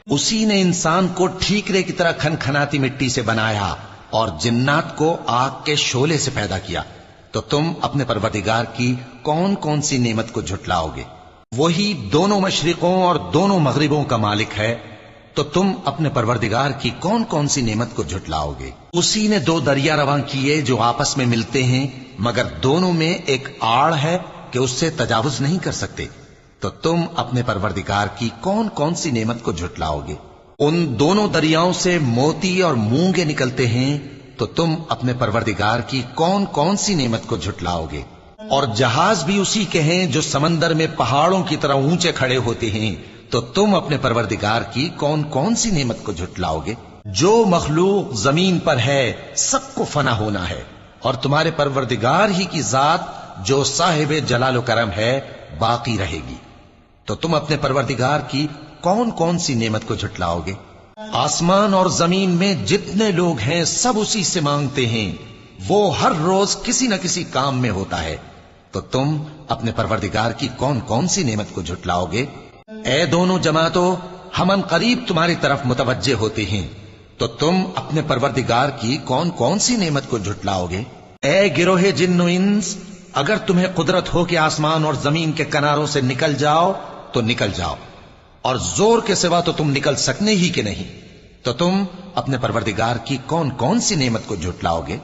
اسی نے انسان کو ٹھیکرے کی طرح کھنکھناتی مٹی سے بنایا اور جنات کو آگ کے شعلے سے پیدا کیا، تو تم اپنے پروردگار کی کون کون سی نعمت کو جھٹلاؤ گے؟ وہی دونوں مشرقوں اور دونوں مغربوں کا مالک ہے، تو تم اپنے پروردگار کی کون کون سی نعمت کو جھٹلاؤ گے؟ اسی نے دو دریا رواں کیے جو آپس میں ملتے ہیں، مگر دونوں میں ایک آڑ ہے کہ اس سے تجاوز نہیں کر سکتے، تو تم اپنے پروردگار کی کون کون سی نعمت کو جھٹلاؤ گے؟ ان دونوں دریاؤں سے موتی اور مونگے نکلتے ہیں، تو تم اپنے پروردگار کی کون کون سی نعمت کو جھٹلاؤ گے؟ اور جہاز بھی اسی کے ہیں جو سمندر میں پہاڑوں کی طرح اونچے کھڑے ہوتے ہیں، تو تم اپنے پروردگار کی کون کون سی نعمت کو جھٹلاؤ گے؟ جو مخلوق زمین پر ہے سب کو فنا ہونا ہے، اور تمہارے پروردگار ہی کی ذات جو صاحب جلال و کرم ہے باقی رہے گی، تو تم اپنے پروردگار کی کون کون سی نعمت کو جھٹلاؤ گے؟ آسمان اور زمین میں جتنے لوگ ہیں سب اسی سے مانگتے ہیں، وہ ہر روز کسی نہ کسی کام میں ہوتا ہے، تو تم اپنے پروردگار کی کون کون سی نعمت کو جھٹلاؤ گے؟ اے دونوں جماعتوں، ہم ان قریب تمہاری طرف متوجہ ہوتے ہیں، تو تم اپنے پروردگار کی کون کون سی نعمت کو جھٹلاؤ گے؟ اے گروہ جن و انس، اگر تمہیں قدرت ہو کہ آسمان اور زمین کے کناروں سے نکل جاؤ تو نکل جاؤ، اور زور کے سوا تو تم نکل سکنے ہی کہ نہیں، تو تم اپنے پروردگار کی کون کون سی نعمت کو جھٹلاؤ گے؟